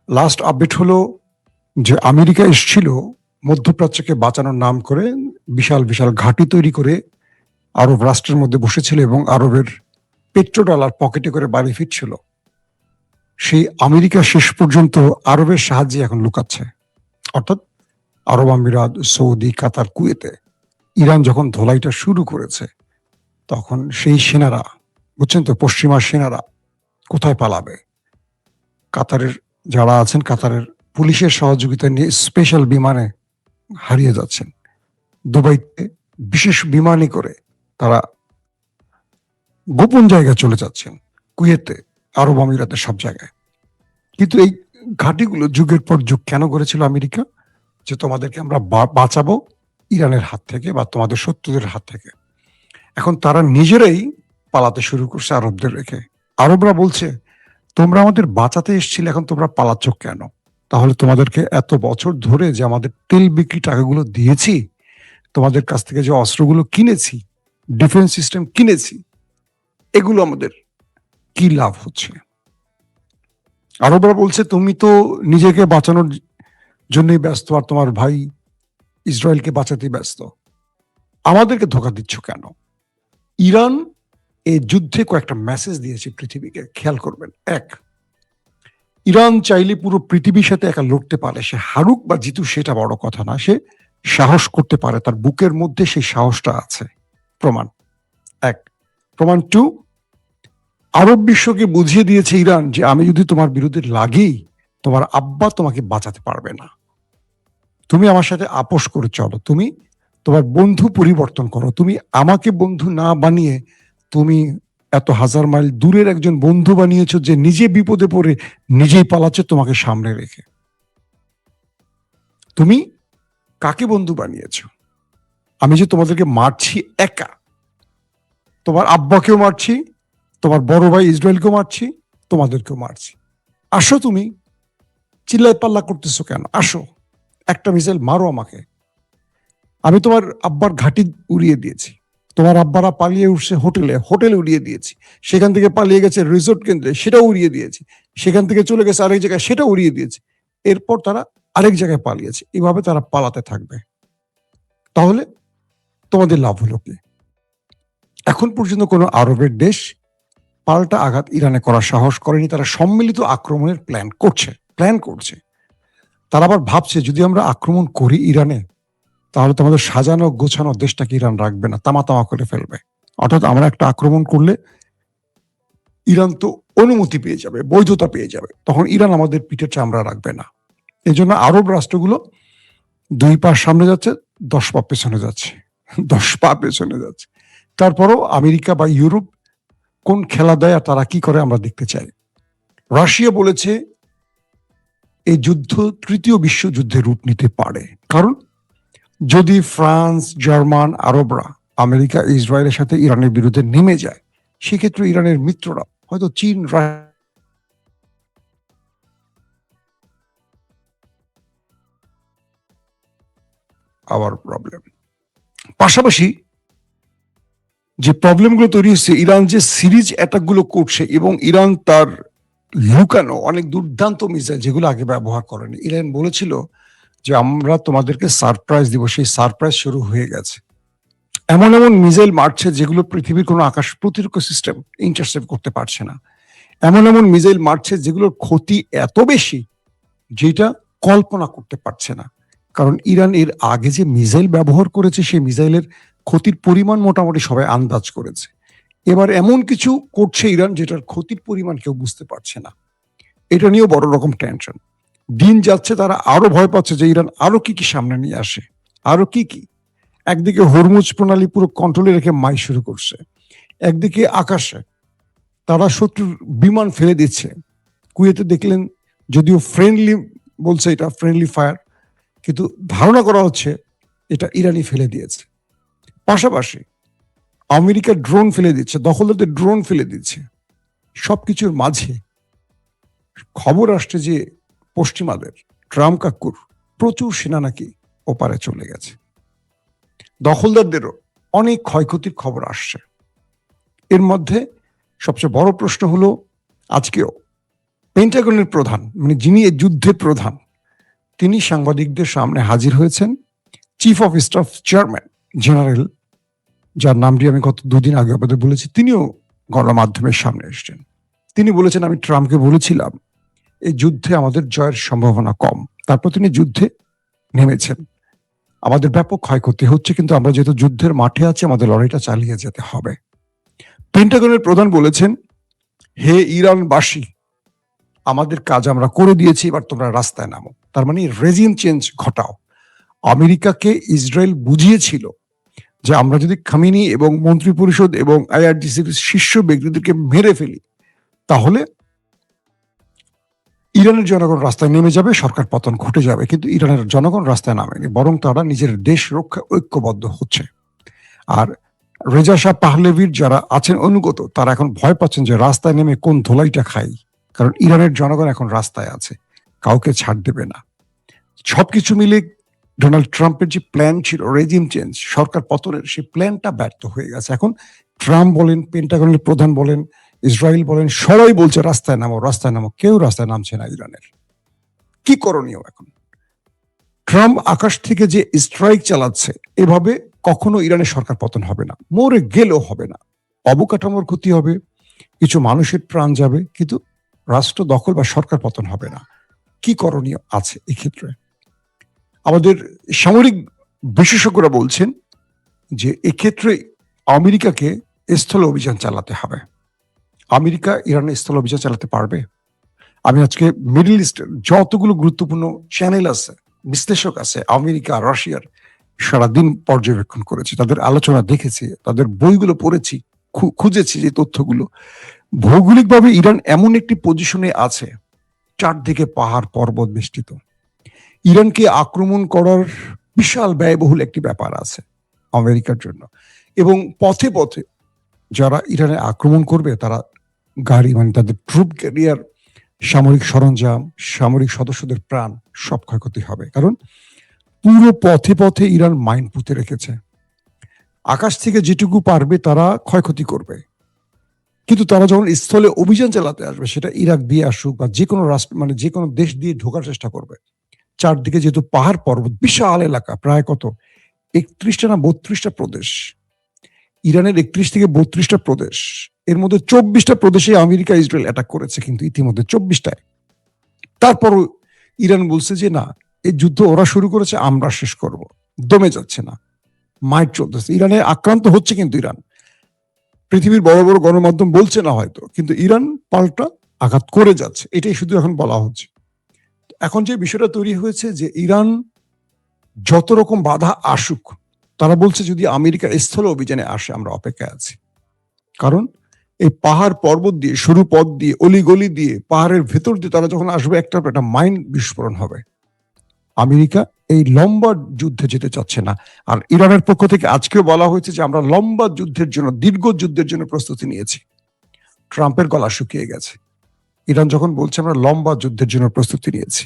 Last update হলো যে America এসেছিল মধ্যপ্রাচ্যকে বাঁচানোর নাম করে বিশাল বিশাল ঘাঁটি তৈরি করে আরব রাষ্ট্রের মধ্যে বসেছিল এবং আরবের পেট্রো ডলার পকেটে করে বাড়ি ফিরছিল। সেই আমেরিকা শেষ পর্যন্ত আরবের সাহায্যে এখন লুকাচ্ছে, অর্থাৎ আরব আমিরাত, সৌদি, কাতার, কুয়েতে ইরান যখন ধোলাইটা শুরু করেছে তখন সেই সেনারা, বুঝছেন তো, পশ্চিমা সেনারা কোথায় পালাবে? কাতারের যারা আছেন, কাতারের পুলিশের সহযোগিতা নিয়ে স্পেশাল বিমানে হারিয়ে যাচ্ছেন। দুবাইতে বিশেষ বিমানে করে তারা গোপন জায়গায় চলে যাচ্ছেন, কুয়েতে, আরব আমিরাতে, সব জায়গায়। কিন্তু এই ঘাঁটিগুলো যুগের পর যুগ কেন করেছিল আমেরিকা? যে তোমাদেরকে আমরা বাঁচাবো ইরানের হাত থেকে বা তোমাদের শত্রুদের হাত থেকে। এখন তারা নিজেরাই পালাতে শুরু করছে আরবদের রেখে। আরবরা বলছে, তোমরা আমাদের বাঁচাতে এসেছিলে, এখন তোমরা পালাচ্ছ কেন? তাহলে তোমাদেরকে এত বছর ধরে যে আমাদের তেল বিক্রি টাকাগুলো দিয়েছি, তোমাদের কাছ থেকে যে অস্ত্রগুলো কিনেছি, ডিফেন্স সিস্টেম কিনেছি, এগুলো আমাদের কি লাভ হচ্ছে? আরবরা বলছে, তুমি তো নিজেকে বাঁচানোর জন্যই ব্যস্ত আর তোমার ভাই ইসরায়েলকে বাঁচাতে ব্যস্ত, আমাদেরকে ধোঁকা দিচ্ছ কেন? ইরান এই যুদ্ধে কয়েকটা মেসেজ দিয়েছে পৃথিবীকে, খেয়াল করবেন। এক, ইরান চাইলে পুরো পৃথিবীর সাথে একা লড়তে পারে, সে হারুক বা জিতুক সেটা বড় কথা না, সে সাহস করতে পারে, তার বুকের মধ্যে সেই সাহসটা আছে। প্রমাণ এক। প্রমাণ টু, আরব বিশ্বকে বুঝিয়ে দিয়েছে ইরান যে আমি যদি তোমার বিরুদ্ধে লাগি, তোমার আব্বা তোমাকে বাঁচাতে পারবে না। তুমি আমার সাথে আপোষ করে চলো, তুমি তোমার বন্ধু পরিবর্তন করো, তুমি আমাকে বন্ধু না বানিয়ে তুমি এত হাজার মাইল দূরের একজন বন্ধু বানিয়েছো যে নিজে বিপদে পড়ে নিজেই পালাচ্ছে তোমাকে সামনে রেখে। তুমি কাকে বন্ধু বানিয়েছো? আমি যে তোমাদেরকে মারছি একা, তোমার আব্বাকেও মারছি, তোমার বড় ভাই ইসরায়েলকেও মারছি, তোমাদেরকেও মারছি। আসো, তুমি চিল্লাই পাল্লা করতেছো কেন? আসো, একটা মিসাইল মারো আমাকে। আমি তোমার আব্বার ঘাঁটি উড়িয়ে দিয়েছি, তোমার আব্বারা পালিয়ে উঠছে হোটেলে, হোটেলে উড়িয়ে দিয়েছি, সেখান থেকে পালিয়ে গেছে রিসোর্ট কেন্দ্রে, সেটাও উড়িয়ে দিয়েছি, সেখান থেকে চলে গেছে আরেক জায়গায়, সেটা উড়িয়ে দিয়েছি, এরপর তারা আরেক জায়গায় পালিয়েছে, এভাবে তারা পালাতে থাকবে। তাহলে তোমাদের লাভ হলো কি? এখন পর্যন্ত কোনো আরবের দেশ পাল্টা আঘাত ইরানে করার সাহস করেনি। তারা সম্মিলিত আক্রমণের প্ল্যান করছে। তারা আবার ভাবছে, যদি আমরা আক্রমণ করি ইরানে, তাহলে তোমাদের সাজানো গোছানো দেশটাকে ইরান রাখবে না, তামা তামা করে ফেলবে। অর্থাৎ আমরা একটা আক্রমণ করলে ইরান তো অনুমতি পেয়ে যাবে, বৈধতা পেয়ে যাবে, তখন ইরান আমাদের পিঠে চামড়া রাখবে না। এই জন্য আরব রাষ্ট্রগুলো 2 পা সামনে যাচ্ছে, 10 পা পেছনে যাচ্ছে, 10 পা পেছনে যাচ্ছে। তারপরও আমেরিকা বা ইউরোপ কোন খেলা দেয় আর তারা কি করে আমরা দেখতে চাই। রাশিয়া বলেছে এই যুদ্ধ তৃতীয় বিশ্বযুদ্ধের রূপ নিতে পারে, কারণ যদি ফ্রান্স, জার্মান, আরবরা আমেরিকা, ইসরায়েলের সাথে ইরানের বিরুদ্ধে নেমে যায়, সেক্ষেত্রে ইরানের মিত্ররা, হয়তো চীন, আবার প্রবলেম। পাশাপাশি যে প্রবলেমগুলো তৈরি হচ্ছে, ইরান যে সিরিজ অ্যাটাকগুলো করছে এবং ইরান তার লুকানো অনেক দুর্দান্ত মিসাইল যেগুলো আগে ব্যবহার করেনি, ইরান বলেছিল যে আমরা তোমাদেরকে সারপ্রাইজ দিব, সেই সারপ্রাইজ শুরু হয়ে গেছে। এমন এমন মিসাইল মারছে যেগুলো পৃথিবীর কোনো আকাশ প্রতিরক্ষা সিস্টেম ইন্টারসেপ্ট করতে পারছে না। এমন এমন মিসাইল মারছে যেগুলোর ক্ষতি এত বেশি যেটা কল্পনা করতে পারছে না। কারণ ইরান এর আগে যে মিসাইল ব্যবহার করেছে, সেই মিসাইলের ক্ষতির পরিমাণ মোটামুটি সবাই আন্দাজ করেছে। এবার এমন কিছু করছে ইরান যেটার ক্ষতির পরিমাণ কেউ বুঝতে পারছে না। এটা নিয়েও বড় রকম টেনশন। দিন যাচ্ছে, তারা আরো ভয় পাচ্ছে যে ইরান আরো কি কি সামনে নিয়ে আসে, আরো কি কি। একদিকে হরমুজ প্রণালী পুরো কন্ট্রোলে রেখে মাই শুরু করছে, একদিকে আকাশে তারা শত্রুর বিমান ফেলে দিচ্ছে। কুয়েতে দেখলেন, যদিও ফ্রেন্ডলি বলছে, এটা ফ্রেন্ডলি ফায়ার, কিন্তু ধারণা করা হচ্ছে এটা ইরানি ফেলে দিয়েছে। পাশাপাশি আমেরিকা ড্রোন ফেলে দিচ্ছে, দখলদারদের ড্রোন ফেলে দিচ্ছে। সবকিছুর মাঝে খবর আসছে যে পশ্চিমাদের, ট্রাম্প কাকুর প্রচুর সেনা নাকি ওপারে চলে গেছে। দখলদারদেরও অনেক ক্ষয়ক্ষতির খবর আসছে। এর মধ্যে সবচেয়ে বড় প্রশ্ন হলো, আজকেও পেন্টাগনের প্রধান, মানে যিনি এই যুদ্ধের প্রধান, তিনি সাংবাদিকদের সামনে হাজির হয়েছেন। Chief of staff chairman general, যার নামটি আমি গত দুদিন আগে আপনাদের বলেছি, তিনিও গণমাধ্যমের সামনে এসেছেন। তিনি বলেছেন, আমি ট্রাম্পকে বলেছিলাম এই যুদ্ধে আমাদের জয়ের সম্ভাবনা কম, তারপর তিনি যুদ্ধে নেমেছেন। আমাদের ব্যাপক ক্ষয়ক্ষতি হচ্ছে, কিন্তু আমরা যেহেতু যুদ্ধের মাঠে আছি, আমাদের লড়াইটা চালিয়ে যেতে হবে। পেন্টাগনের প্রধান বলেছেন, হে ইরানবাসী, আমাদের কাজ আমরা করে দিয়েছি, এবার তোমরা রাস্তায় নামো। তার মানে রেজিম চেঞ্জ ঘটাও। আমেরিকাকে ইসরায়েল বুঝিয়েছিল যে আমরা যদি খামেনি এবং মন্ত্রী পরিষদ এবং আইআরজিসির শীর্ষ ব্যক্তিদেরকে মেরে ফেলি, তাহলে ইরানের জনগণ রাস্তায় নেমে যাবে, সরকার পতন ঘটে যাবে। কিন্তু ইরানের জনগণ রাস্তায় নামেনি, বরং তারা নিজের দেশ রক্ষা ঐক্যবদ্ধ হচ্ছে। আর রেজা শাহ পাহলেভির যারা আছেন অনুগত, তারা এখন ভয় পাচ্ছেন যে রাস্তায় নেমে কোন ধোলাইটা খাই, কারণ ইরানের জনগণ এখন রাস্তায় আছে, কাউকে ছাড় দেবে না। সবকিছু মিলে ডোনাল্ড ট্রাম্পের যে প্ল্যান ছিল রেজিম চেঞ্জ, সরকার পতনের, সেই প্ল্যানটা ব্যর্থ হয়ে গেছে। এখন ট্রাম্প বলেন, পেন্টাগনের প্রধান বলেন, ইসরায়েল বলেন, সবাই বলছে রাস্তায় নামো, রাস্তায় নামো। কেউ রাস্তায় নামছে না ইরানের। কি করণীয় এখন? ট্রাম্প আকাশ থেকে যে স্ট্রাইক চালাচ্ছে, এভাবে কখনো ইরানের সরকার পতন হবে না, মরে গেলেও হবে না। অবকাঠামোর ক্ষতি হবে, কিছু মানুষের প্রাণ যাবে, কিন্তু রাষ্ট্র দখল বা সরকার পতন হবে না। কি করণীয় আছে এক্ষেত্রে? আমাদের সামরিক বিশেষজ্ঞরা বলছেন যে এক্ষেত্রে আমেরিকাকে স্থল অভিযান চালাতে হবে। আমেরিকা ইরানে স্থল অভিযান চালাতে পারবে? আমি আজকে মিডল ইস্টের যতগুলো গুরুত্বপূর্ণ চ্যানেল আছে, বিশ্লেষক আছে আমেরিকা রাশিয়ার, সারাদিন পর্যবেক্ষণ করেছি, তাদের আলোচনা দেখেছি, তাদের বইগুলো পড়েছি, খুঁজেছি যে তথ্যগুলো। ভৌগোলিকভাবে ইরান এমন একটি পজিশনে আছে, চারদিকে পাহাড় পর্বত বেষ্টিত। ইরানকে আক্রমণ করার বিশাল ব্যয়বহুল একটি ব্যাপার আছে আমেরিকার জন্য। এবং পথে পথে যারা ইরানে আক্রমণ করবে, তারা গাড়ি, মানে তাদের ট্রুপ ক্যারিয়ার, সামরিক সরঞ্জাম, সামরিক সদস্যদের প্রাণ, সব ক্ষয়ক্ষতি হবে। কারণ পুরো পথে পথে ইরান মাইন পুঁতে রেখেছে। আকাশ থেকে যেটুকু পারবে তারা ক্ষয়ক্ষতি করবে, কিন্তু তারা যখন স্থলে অভিযান চালাতে আসবে, সেটা ইরাক দিয়ে আসুক বা যে কোনো রাষ্ট্র, মানে যে কোনো দেশ দিয়ে ঢোকার চেষ্টা করবে। চারদিকে যেহেতু পাহাড় পর্বত, বিশাল এলাকা, প্রায় কত 31টা না 32টা প্রদেশ, ইরানের 31 থেকে 32টা প্রদেশ, এর মধ্যে 24টা প্রদেশে আমেরিকা ইসরায়েল অ্যাটাক করেছে, কিন্তু ইতিমধ্যে 24টায়। তারপরও ইরান বলছে যে না, এই যুদ্ধ ওরা শুরু করেছে, আমরা শেষ করব। দমে যাচ্ছে না, মাইট চলতেছে। ইরানে আক্রান্ত হচ্ছে, কিন্তু ইরান, পৃথিবীর বড় বড় গণমাধ্যম বলছে না হয়তো, কিন্তু ইরান পাল্টা আঘাত করে যাচ্ছে, এটাই শুধু এখন বলা হচ্ছে। এখন যে বিষয়টা তৈরি হয়েছে যে ইরান যত রকম বাধা আসুক, তারা বলছে যদি আমেরিকা স্থল অভিযানে আসে, আমরা অপেক্ষায় আছি। কারণ এই পাহাড় পর্বত দিয়ে, সরু পথ দিয়ে, অলিগলি দিয়ে, পাহাড়ের ভেতর দিয়ে তারা যখন আসবে, একটা মাইন বিস্ফোরণ হবে। আমেরিকা এই লম্বা যুদ্ধে যেতে চাচ্ছে না। আর ইরানের পক্ষ থেকে আজকেও বলা হয়েছে যে আমরা লম্বা যুদ্ধের জন্য, দীর্ঘ যুদ্ধের জন্য প্রস্তুতি নিয়েছি। ট্রাম্পের গলা শুকিয়ে গেছে। ইরান যখন বলছে আমরা লম্বা যুদ্ধের জন্য প্রস্তুতি নিয়েছি,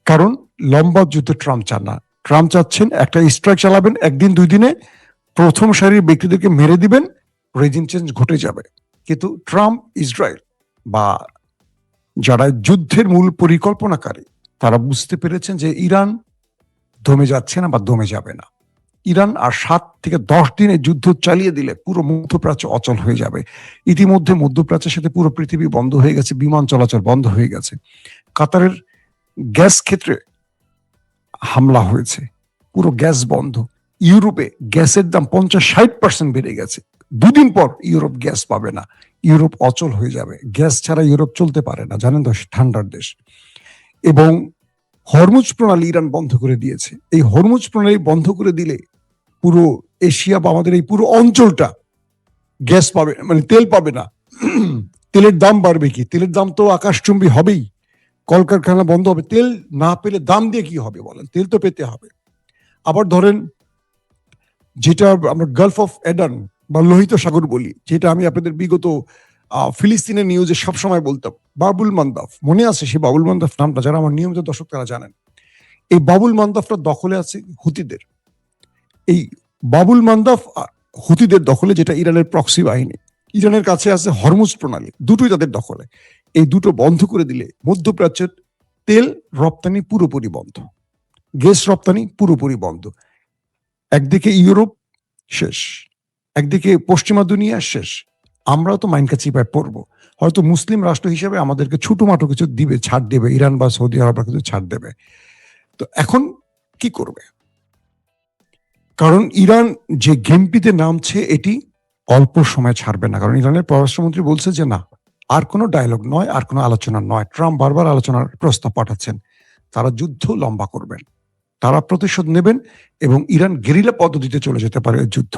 কারণ লম্বা যুদ্ধ ট্রাম্প চান না। ট্রাম্প চাচ্ছেন একটা স্ট্রাইক চালাবেন, একদিন দুই দিনে প্রথম সারির ব্যক্তিদেরকে মেরে দিবেন, রেজিম চেঞ্জ ঘটে যাবে। কিন্তু ট্রাম্প, ইসরায়েল বা যারা যুদ্ধের মূল পরিকল্পনাকারী, তারা বুঝতে পেরেছেন যে ইরান দমে যাচ্ছে না বা দমে যাবে না। ইরান আর 7 থেকে 10 দিনে যুদ্ধ চালিয়ে দিলে পুরো মধ্যপ্রাচ্য অচল হয়ে যাবে। ইতিমধ্যে মধ্যপ্রাচ্যের সাথে পুরো পৃথিবী বন্ধ হয়ে গেছে, বিমান চলাচল বন্ধ হয়ে গেছে। কাতারের গ্যাস ক্ষেত্রে হামলা হয়েছে, পুরো গ্যাস বন্ধ। ইউরোপে গ্যাসের দাম 50-60% বেড়ে গেছে। দুদিন পর ইউরোপ গ্যাস পাবে না, ইউরোপ অচল হয়ে যাবে। গ্যাস ছাড়া ইউরোপ চলতে পারে না, জানেন তো, ঠান্ডার দেশ। এবং হরমুজ প্রণালী ইরান বন্ধ করে দিয়েছে। এই হরমুজ প্রণালী বন্ধ করে দিলে পুরো এশিয়া বা আমাদের এই পুরো অঞ্চলটা গ্যাস পাবে, মানে তেল পাবে না। তেলের দাম বাড়বে কি? তেলের দাম তো আকাশচুম্বী হবেই। কলকারখানা বন্ধ হবে, তেল না পেলে দাম দিয়ে কি হবে বলেন? তেল তো পেতে হবে। আবার ধরেন, যেটা আমরা গালফ অফ এডান বা লোহিত সাগর বলি, যেটা আমি আপনাদের বিগত ফিলিস্তিনের নিউজে সবসময় বলতাম, বাবুল মান্দাফ, মনে আছে সেই বাবুল মান্দাফ নামটা? যারা আমার নিয়মিত দর্শক তারা জানেন। এই বাবুল মান্দাফটা দখলে আছে হুতিদের। এই বাবুল মান্দাফ হুতিদের দখলে, যেটা ইরানের প্রক্সি বাহিনী। ইরানের কাছে আছে হরমুজ প্রণালী, দুটোই তাদের দখলে। এই দুটো বন্ধ করে দিলে মধ্যপ্রাচ্যের তেল রপ্তানি পুরোপুরি বন্ধ, গ্যাস রপ্তানি পুরোপুরি বন্ধ। একদিকে ইউরোপ শেষ, একদিকে পশ্চিমা দুনিয়া শেষ, আমরাও তো মাইনকা চিপায় পড়বো। হয়তো মুসলিম রাষ্ট্র হিসেবে আমাদেরকে ছোটমাটো কিছু দিবে, ছাড় দেবে, ইরান বা সৌদি আরব কিছু ছাড় দেবে। তো এখন কি করবে? কারণ ইরান যে গেমটিতে নামছে এটি অল্প সময় ছাড়বে না। কারণ ইরানের পররাষ্ট্রমন্ত্রী বলছে যে না, আর কোনো ডায়লগ নয়, আর কোনো আলোচনা নয়। ট্রাম্প বারবার আলোচনার প্রস্তাব পাঠাচ্ছেন। তারা যুদ্ধ লম্বা করবেন, তারা প্রতিশোধ নেবেন এবং ইরান গেরিলা পদ্ধতিতে চলে যেতে পারে যুদ্ধ।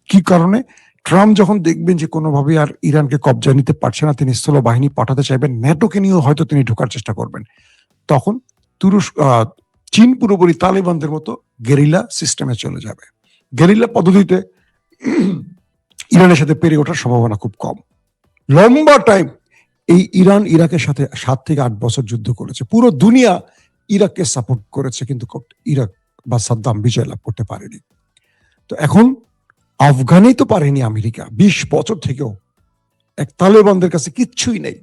কি কারণে? ট্রাম্প যখন দেখবেন যে কোনোভাবে আর ইরানকে কবজায় নিতে পারছে না, তিনি স্থল বাহিনী পাঠাতে চাইবেন, ন্যাটোকে নিয়েও হয়তো তিনি ঢোকার চেষ্টা করবেন। তখন চীন পুরোপুরি তালিবানদের মতো গেরিলা সিস্টেমে চলে যাবে। গেরিলা পদ্ধতিতে ইরানের সাথে পেরে ওঠার সম্ভাবনা খুব কম। লম্বা টাইম এই ইরান ইরাকের সাথে 7 থেকে 8 বছর যুদ্ধ করেছে, পুরো দুনিয়া ইরাককে সাপোর্ট করেছে, কিন্তু ইরাক বা সাদ্দাম বিজয় লাভ করতে পারেনি। তো এখন আফগানেই তো পারেনি আমেরিকা 20 বছর থেকেও। এক তালেবানদের কাছে কিচ্ছুই নেই,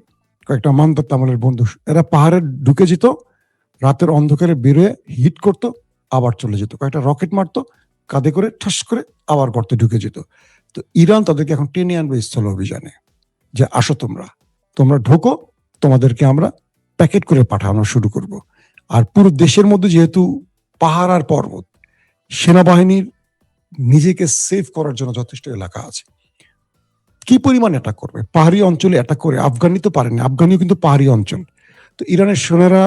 কয়েকটা মান্দার তামলের বন্ধু, এরা পাহাড়ে ঢুকে যেত, রাতের অন্ধকারে বেরোয় হিট করতো, আবার চলে যেত, কয়েকটা রকেট মারতো কাঁধে করে, ঠাস করে আবার গর্তে ঢুকে যেত। তো ইরান তাদেরকে এখন টেনে আনবে স্থল অভিযানে, যে আসো তোমরা ঢোকো, তোমাদেরকে আমরা প্যাকেট করে পাঠানো শুরু করব। আর পুরো দেশের মধ্যে যেহেতু পাহাড় আর পর্বত, সেনাবাহিনীর নিজেকে সেভ করার জন্য যথেষ্ট এলাকা আছে। কি পরিমাণ অ্যাটাক করবে? পাহাড়ি অঞ্চলে অ্যাটাক করে, আফগানি তো পারেনি, আফগানিও কিন্তু পাহাড়ি অঞ্চল। তো ইরানের সেনারা